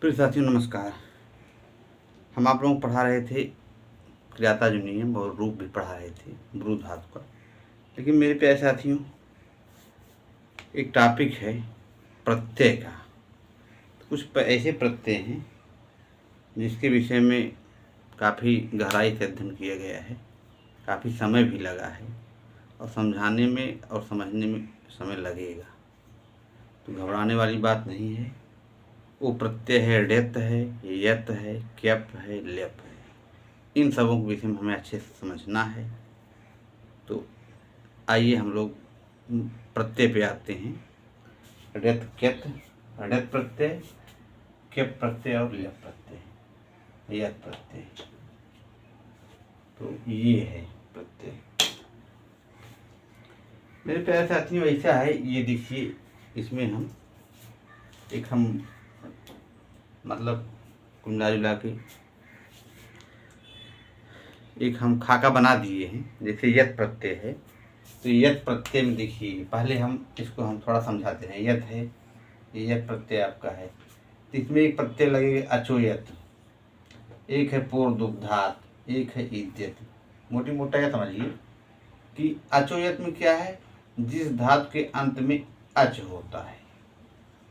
प्रिय साथियों नमस्कार। हम आप लोगों को पढ़ा रहे थे क्रियाता जो नियम और रूप भी पढ़ा रहे थे ब्रू धातु का। लेकिन मेरे प्यारे साथियों, एक टॉपिक है प्रत्यय का। कुछ ऐसे प्रत्यय हैं जिसके विषय में काफ़ी गहराई से अध्ययन किया गया है, काफ़ी समय भी लगा है और समझाने में और समझने में समय लगेगा। तो घबराने वाली बात नहीं है। वो प्रत्यय है, डेत है, यत है, क्यप है, लेप है। इन सबों के विषय में हमें अच्छे से समझना है। तो आइए हम लोग प्रत्यय पे आते हैं। डेत क्यत, डेत प्रत्यय, क्यप प्रत्यय और लेप प्रत्यय, यत प्रत्यय। तो ये है प्रत्यय। मेरे प्यारे साथियों, ऐसा है, ये देखिए, इसमें हम मतलब कुल मिला के एक हम खाका बना दिए हैं। जैसे यत प्रत्यय है, तो यत प्रत्यय में देखिए, पहले हम इसको थोड़ा समझाते हैं। यत है, ये यत प्रत्यय आपका है, तो इसमें एक प्रत्यय लगेगा अचोयत, एक है पूर्वदुग्धात, एक है इद्यत। मोटी मोटा क्या समझिए कि अचोयत में क्या है, जिस धातु के अंत में अच होता है,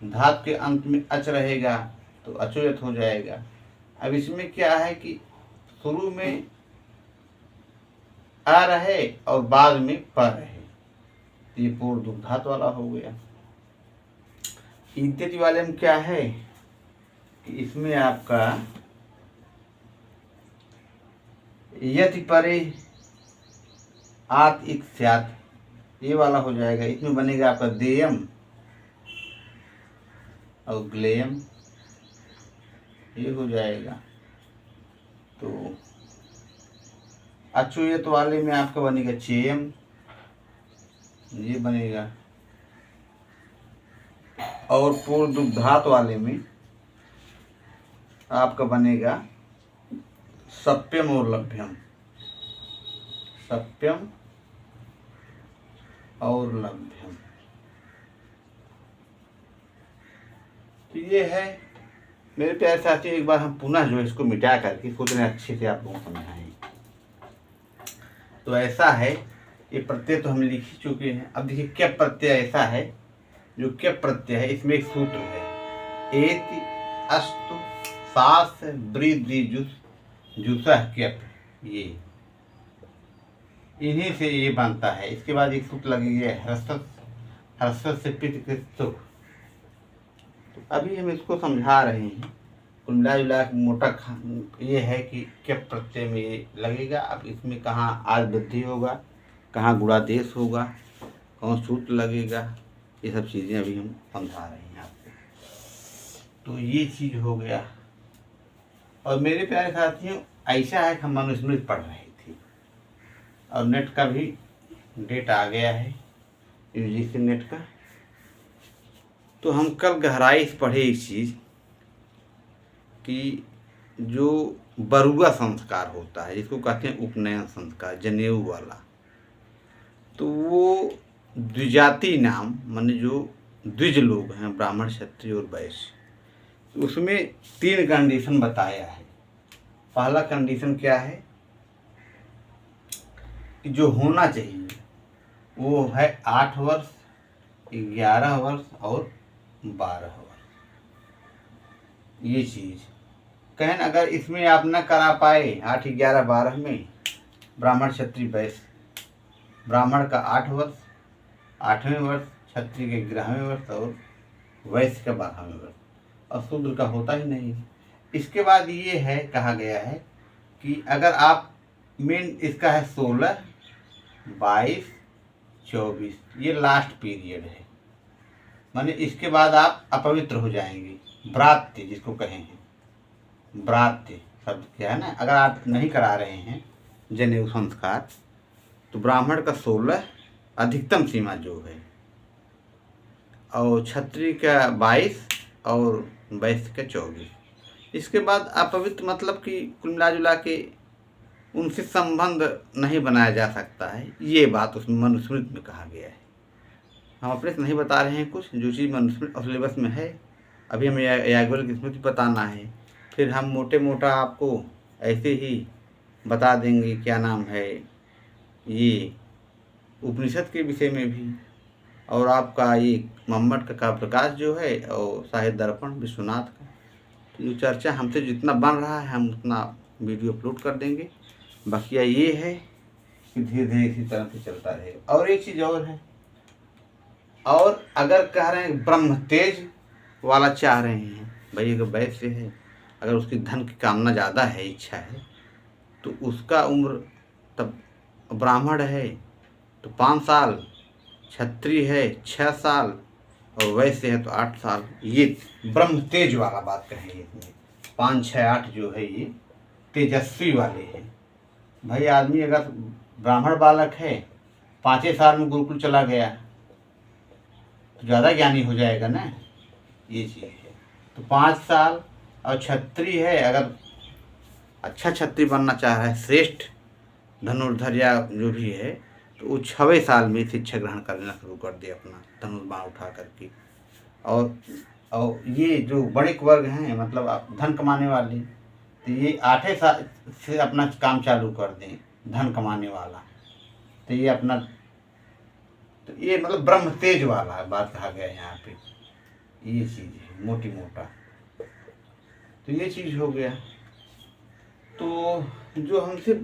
धातु के अंत में अच रहेगा तो अचोयत हो जाएगा। अब इसमें क्या है कि शुरू में आ रहे और बाद में पर रहे, तो ये पूर्व दुग्धात वाला हो गया। इद्यति वाले में क्या है कि इसमें आपका यति परे आत इक स्यात, ये वाला हो जाएगा। इसमें बनेगा आपका देयम और ग्लेयम, ये हो जाएगा। तो अचोयत वाले में आपका बनेगा चेयम, ये बनेगा। और पूर्व दुग्धात वाले में आपका बनेगा सप्यम और लभ्यम, सप्यम और लभ्यम। तो ये है मेरे प्यारे साथियों। एक बार हम पुनः जो है इसको मिटा करके इसको इतने अच्छे से आप लोगों को समझाएं। तो ऐसा है, ये प्रत्यय तो हम लिख ही चुके हैं। अब देखिए क्यप प्रत्यय ऐसा है, जो क्यप प्रत्यय है इसमें एक सूत्र है, एति अस्तु सास वृद्धि जुसह क्यप, ये इन्हीं से ये बनता है। इसके बाद एक सूत्र लगेगा हर्षद से पित सुख। तो अभी हम इसको समझा रहे हैं। कुल मिला मोटा ये है कि क्यप प्रत्यय में ये लगेगा। अब इसमें कहाँ आज वृद्धि होगा, कहाँ गुणादेश होगा, कौन सूत्र लगेगा, ये सब चीज़ें अभी हम समझा रहे हैं आपको। तो ये चीज़ हो गया। और मेरे प्यारे साथियों, ऐसा है कि हम मनुस्मृति पढ़ रहे थे और नेट का भी डेट आ गया है, यूजीसी नेट का। तो हम कल गहराई से पढ़े एक चीज़ कि जो बरुआ संस्कार होता है, जिसको कहते हैं उपनयन संस्कार, जनेऊ वाला, तो वो द्विजाति नाम, माने जो द्विज लोग हैं, ब्राह्मण, क्षत्रिय और वैश्य, उसमें 3 कंडीशन बताया है। पहला कंडीशन क्या है कि जो होना चाहिए वो है 8 वर्ष, 11 वर्ष और 12 वर्ष। ये चीज़ कहन अगर इसमें आप न करा पाए 8, 11, 12 में, ब्राह्मण, क्षत्रिय, वैश्य, ब्राह्मण का 8 वर्ष, 8वें वर्ष, क्षत्रिय के 11वें वर्ष और वैश्य का 12वें वर्ष, और शूद्र का होता ही नहीं। इसके बाद ये है, कहा गया है कि अगर आप मेन इसका है 16, 22, 24, ये लास्ट पीरियड है, माने इसके बाद आप अपवित्र हो जाएंगे। ब्रात्य जिसको कहे हैं, ब्रात्य शब्द क्या है ना, अगर आप नहीं करा रहे हैं जनेऊ संस्कार, तो ब्राह्मण का 16 अधिकतम सीमा जो है, और क्षत्रिय का 22 और वैश्य का 24। इसके बाद अपवित्र मतलब कि कुल मिला के उनसे संबंध नहीं बनाया जा सकता है। ये बात उसमें मनुस्मृति में कहा गया है। हम अपने से नहीं बता रहे हैं, कुछ जो चीज़ मनुस्मृति और सिलेबस में है अभी हमें याज्ञवल्क्य की स्मृति बताना है, फिर हम मोटे मोटा आपको ऐसे ही बता देंगे क्या नाम है ये उपनिषद के विषय में भी, और आपका ये मम्मट का प्रकाश जो है और साहित्य दर्पण विश्वनाथ का, तो जो चर्चा हमसे जितना बन रहा है हम उतना वीडियो अपलोड कर देंगे। बाकी ये है कि धीरे धीरे इसी तरह से चलता रहेगा। और एक चीज़ और है, और अगर कह रहे हैं ब्रह्म तेज वाला चाह रहे हैं, भाई अगर वैसे है, अगर उसकी धन की कामना ज़्यादा है, इच्छा है, तो उसका उम्र तब ब्राह्मण है तो 5 साल, क्षत्रिय है 6 साल, और वैसे है तो 8 साल। ये ब्रह्म तेज वाला बात कहेंगे इसमें, 5, 6, 8 जो है ये तेजस्वी वाले हैं। भाई आदमी अगर ब्राह्मण बालक है 5 साल में गुरुकुल चला गया तो ज़्यादा ज्ञानी हो जाएगा ना, ये चीज़ है। तो 5 साल, और क्षत्रिय है अगर अच्छा क्षत्रिय बनना चाह रहा है, श्रेष्ठ धनुर्धर या जो भी है, तो वो 6वें साल में शिक्षा ग्रहण करना शुरू कर दे अपना धनुष बाण उठा करके। और ये जो बड़े वर्ग हैं, मतलब आप धन कमाने वाले, तो ये 8वें साल से अपना काम चालू कर दें, धन कमाने वाला। तो ये अपना, तो ये मतलब ब्रह्म तेज वाला बात कहा गया है यहाँ पे, ये चीज़ है मोटी मोटा। तो ये चीज़ हो गया। तो जो हमसे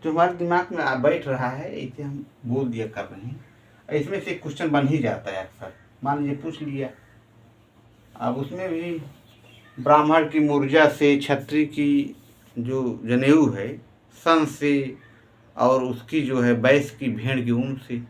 जो हमारे दिमाग में बैठ रहा है इसे हम बोल दिया कर रहे हैं, इसमें से क्वेश्चन बन ही जाता है अक्सर। मान लीजिए पूछ लिया, अब उसमें भी ब्राह्मण की मूर्जा से, क्षत्रिय की जो जनेऊ है सन से, और उसकी जो है बैस की भेड़ की ऊन से,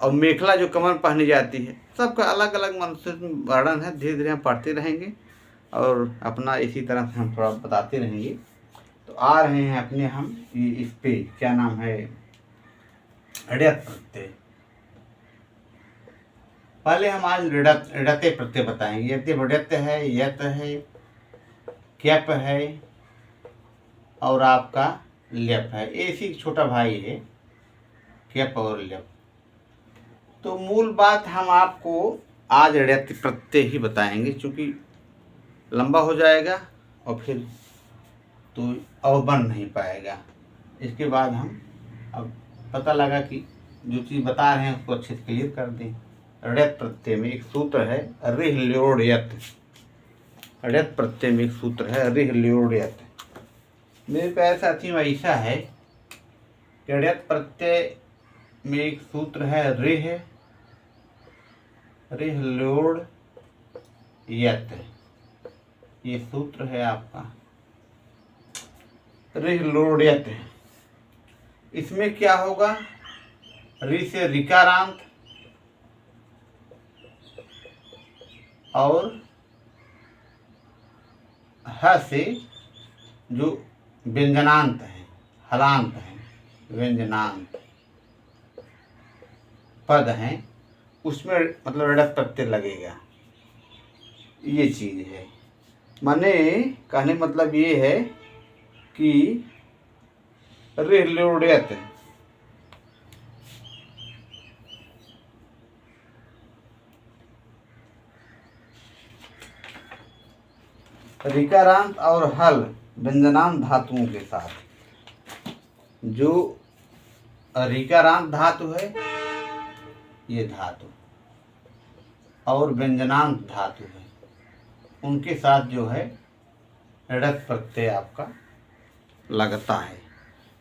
और मेखला जो कमर पहनी जाती है, सबका अलग अलग मनुष्य वर्णन है। धीरे धीरे हम पढ़ते रहेंगे और अपना इसी तरह से हम थोड़ा बताते रहेंगे। तो आ रहे हैं अपने हम इस पे क्या नाम है, ऋडत प्रत्यय। पहले हम आज ऋडते प्रत्यय बताएंगे। यद्य ऋडत है, यत है, क्यप है, और आपका ल्यप है। इसी छोटा भाई है क्यप और ल्यप। तो मूल बात हम आपको आज ऋडत प्रत्यय ही बताएंगे, क्योंकि लंबा हो जाएगा और फिर तो और बन नहीं पाएगा। इसके बाद हम अब पता लगा कि जो चीज़ बता रहे हैं उसको अच्छे से क्लियर कर दें। ऋडत प्रत्यय में एक सूत्र है रिह ल्योड़ यत। ऋडत प्रत्यय में एक सूत्र है रिह ल्योड़ यत। मेरे प्यारे साथियों, ऐसा है कि ऋडत प्रत्यय में एक सूत्र है रिह ल्योड़ यत। ये सूत्र है आपका रिह ल्योड़ यत। इसमें क्या होगा, रि से ऋकारांत और ह से जो व्यंजनांत है, हलांत है, व्यंजनांत पद हैं, उसमें मतलब ऋडत प्रत्यय लगेगा। ये चीज़ है। माने कहने मतलब ये है कि रिह ल्योड़ यत ऋकारांत और हल व्यंजनांत धातुओं के साथ, जो ऋकारांत धातु है ये धातु और व्यंजनांत धातु है, उनके साथ जो है ऋडत प्रत्यय आपका लगता है।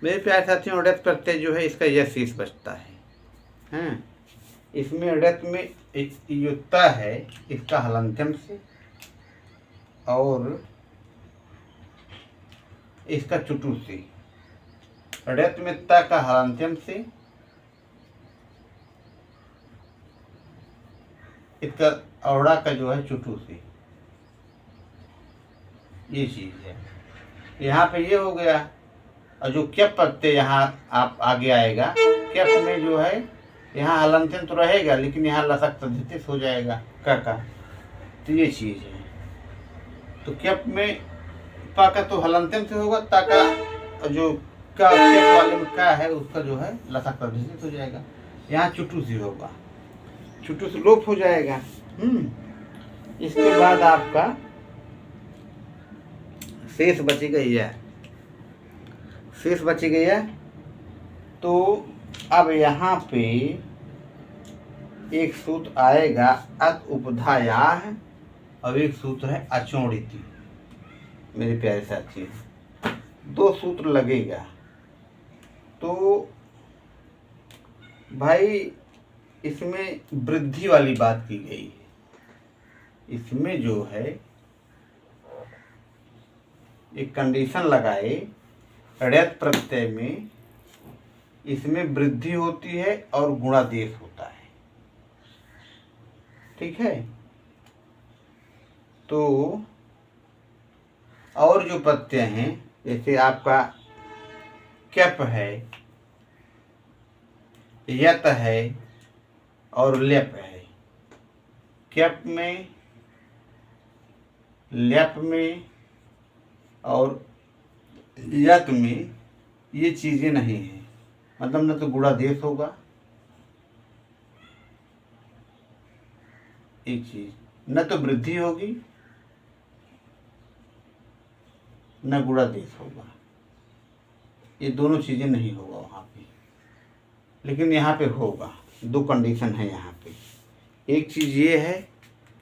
मेरे प्यारे साथियों, ऋडत प्रत्यय जो है इसका यह शेष बचता है। हैं, इसमें ऋडत में एक जो त है इसका हलंत्यम से, और इसका चुटु से। ऋडत में त का हलंत्यम से, इसका औड़ा का जो है चुटु से। ये चीज़ है। यहाँ पे ये हो गया। और जो क्यप प्रत्यय यहाँ आप आगे आएगा, क्यप में जो है यहाँ हलंत्यम तो रहेगा लेकिन यहाँ लसक तद्धित हो जाएगा क का। तो ये चीज़ है। तो क्यप में प का तो हलंत्यम से होगा, ता का जो का क्यप वाले में का है उसका जो है लसक तद्धित हो जाएगा। यहाँ चुटु से होगा, चुटु से लोप हो जाएगा। इसके बाद आपका शेष बची गई है, शेष बची गई है। तो अब यहाँ पे एक सूत्र आएगा अत उपधायाः और एक सूत्र है अचोणिति। मेरे प्यारे साथी, दो सूत्र लगेगा। तो भाई इसमें वृद्धि वाली बात की गई है। इसमें जो है एक कंडीशन लगाए ऋत प्रत्यय में, इसमें वृद्धि होती है और गुणादेश होता है। ठीक है। तो और जो प्रत्यय हैं जैसे आपका क्यप है, यत है और ल्यप है। क्यप में, ल्यप में और यत में ये चीजें नहीं हैं। मतलब न तो गुणादेश होगा, एक चीज, न तो वृद्धि होगी न गुणादेश होगा। ये दोनों चीजें नहीं होगा वहां पे। लेकिन यहाँ पे होगा। दो कंडीशन है यहाँ पे। एक चीज ये है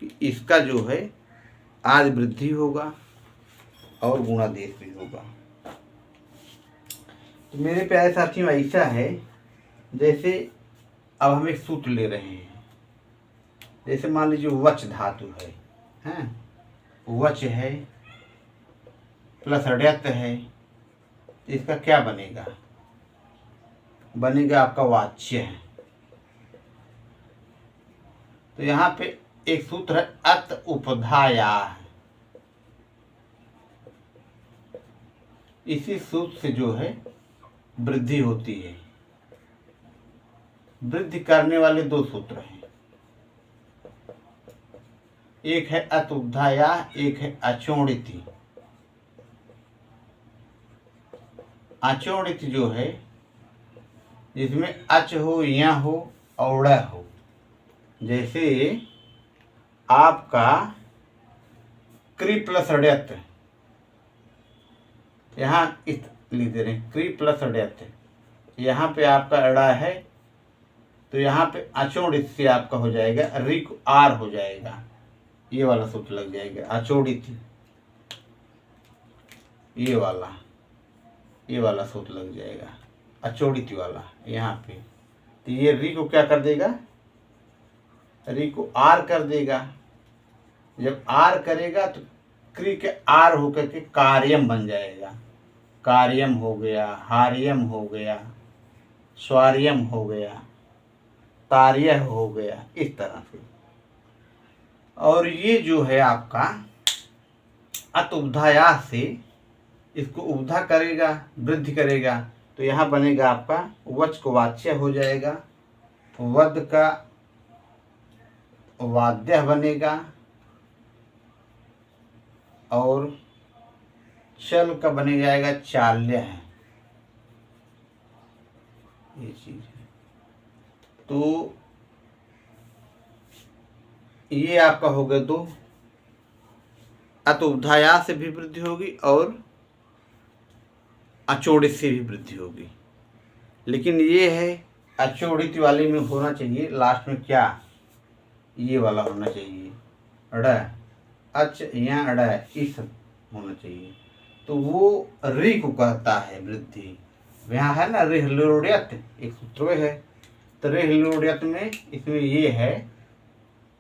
कि इसका जो है आज वृद्धि होगा और गुणादेश भी होगा। तो मेरे प्यारे साथियों ऐसा है, जैसे अब हम एक सूत्र ले रहे हैं। जैसे मान लीजिए वच धातु है, हैं, वच है प्लस ऋत है, इसका क्या बनेगा? बनेगा आपका वाच्य है। तो यहाँ पे एक सूत्र है अत उपधायाः। इसी सूत्र से जो है वृद्धि होती है। वृद्धि करने वाले दो सूत्र हैं, एक है अत उपधायाः, एक है अचोणिति। अचोणिति जो है जिसमें अच हो, या हो और ड़ हो। जैसे आपका क्री प्लस ऋत, यहाँ इस लिख दे रहे हैं क्री प्लस ऋत, यहाँ पे आपका ड़ है तो यहाँ पे अचोणित से आपका हो जाएगा री को आर हो जाएगा। ये वाला सूत्र लग जाएगा अचोणित, ये वाला सूत्र लग जाएगा अचोणित वाला यहाँ पे। तो ये री को क्या कर देगा? री को आर कर देगा। जब आर करेगा तो क्री के आर होकर के कार्यम बन जाएगा। कार्यम हो गया, हार्यम हो गया, स्वार्यम हो गया, तार्य हो गया, इस तरह से। और ये जो है आपका अत उपधायाः से इसको उपधा करेगा, वृद्धि करेगा। तो यहाँ बनेगा आपका वच को वाच्य हो जाएगा, वद का वाद्य बनेगा और चल का बने जाएगा चाल्य है। ये चीज है। तो ये आपका हो गया दो। अत उपधायाः से भी वृद्धि होगी और अचोड़ित से भी वृद्धि होगी। लेकिन ये है अचोड़ित वाले में होना चाहिए लास्ट में क्या, ये वाला होना चाहिए ड़, अच या ड़, इस होना चाहिए। तो वो री को कहता है वृद्धि। यहाँ है ना रिहलोड्यत, एक सूत्र है। तो रिहलोड्यत में इसमें ये है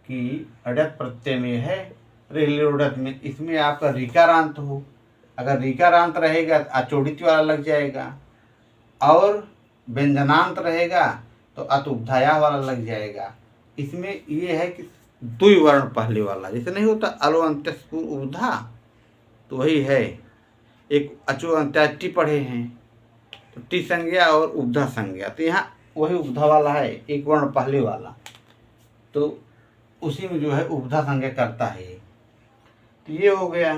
कि अडत प्रत्यय में है, रिहलोड्यत में इसमें आपका रीकारांत हो। अगर रीकारांत रहेगा तो अचोड़ित वाला लग जाएगा, और व्यंजनांत रहेगा तो अत उपधायाः वाला लग जाएगा। इसमें ये है कि द्वि वर्ण पहले वाला, जैसे नहीं होता अलो अंत्यस्पुर उपधा, तो वही है। एक अचो अंत्याष्टि पढ़े हैं तो टी संज्ञा और उपधा संज्ञा, तो यहाँ वही उपधा वाला है, एक वर्ण पहले वाला। तो उसी में जो है उपधा संज्ञा करता है ये। तो ये हो गया।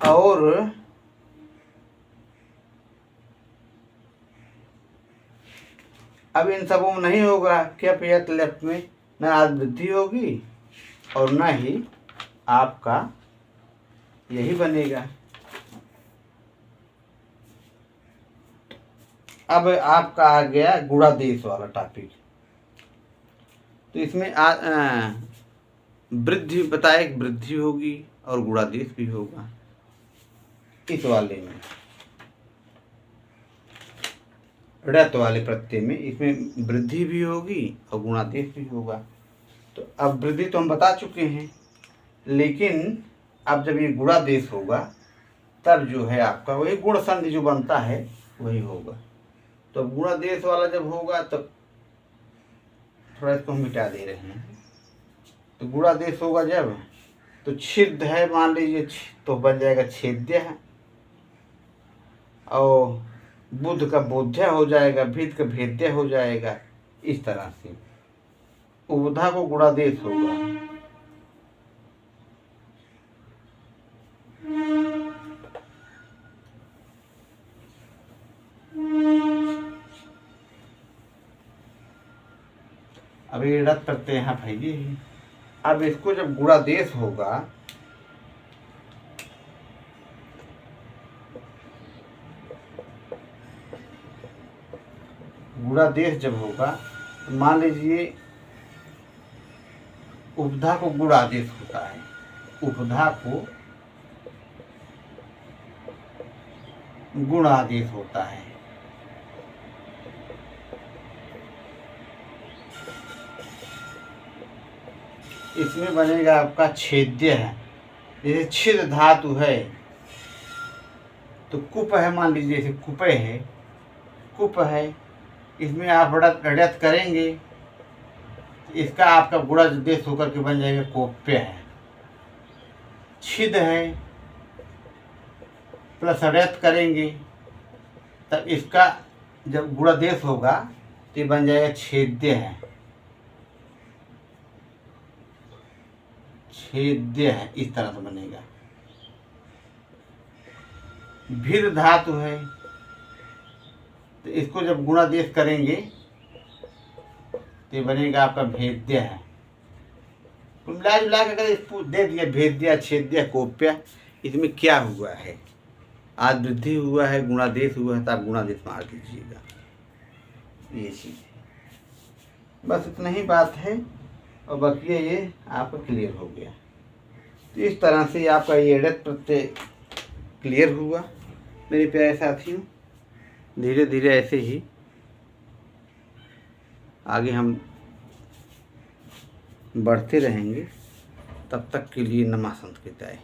और अब इन सबों में नहीं होगा क्या पेयत लेफ्ट में, न आज वृद्धि होगी और न ही आपका यही बनेगा। अब आपका आ गया गुणादेश वाला टॉपिक। तो इसमें वृद्धि बताए, वृद्धि होगी और गुणादेश भी होगा इस वाले में, ऋत वाले प्रत्यय में। इसमें वृद्धि भी होगी और गुणादेश भी होगा। तो अब वृद्धि तो हम बता चुके हैं, लेकिन अब जब ये गुणादेश होगा तब जो है आपका वही गुण संधि जो बनता है वही होगा। तो गुणादेश वाला जब होगा तब थोड़ा इसको हम मिटा दे रहे हैं। तो गुणादेश होगा जब, तो छिद है मान लीजिए तो बन जाएगा छेद्य है, और बुध का बोध्य हो जाएगा, भिद का भेद्य हो जाएगा। इस तरह से उबधा को गुणादेश होगा। अब ये रद्द करते हैं यहाँ भाई जी। अब इसको जब गुणादेश होगा, गुणादेश जब होगा तो मान लीजिए उपधा को गुणादेश होता है, उपधा को गुणादेश होता है। इसमें बनेगा आपका छेद्य है। जैसे छिद धातु है तो कुप है, मान लीजिए जैसे कुपे है, कुप है, इसमें आप ऋत करेंगे, इसका आपका गुणादेश होकर के बन जाएगा कोप्य है। छिद है प्लस ऋत करेंगे तब इसका जब गुणादेश होगा तो ये बन जाएगा छेद्य है, छेद्य है। इस तरह से बनेगा। भीर धातु है तो इसको जब गुणादेश करेंगे तो ये बनेगा आपका भेद्य है। मिला जुला के अगर इसको दे दिया भेद्य, छेद्य, कोप्य, इसमें क्या हुआ है, आज वृद्धि हुआ है, गुणादेश हुआ है, तो आप गुणादेश मार दीजिएगा। ये चीज है, बस इतना ही बात है और बाकी ये आपका क्लियर हो गया। तो इस तरह से आपका ये ऋत प्रत्यय क्लियर हुआ मेरे प्यारे साथियों। धीरे धीरे ऐसे ही आगे हम बढ़ते रहेंगे। तब तक के लिए नमः संस्कृताय।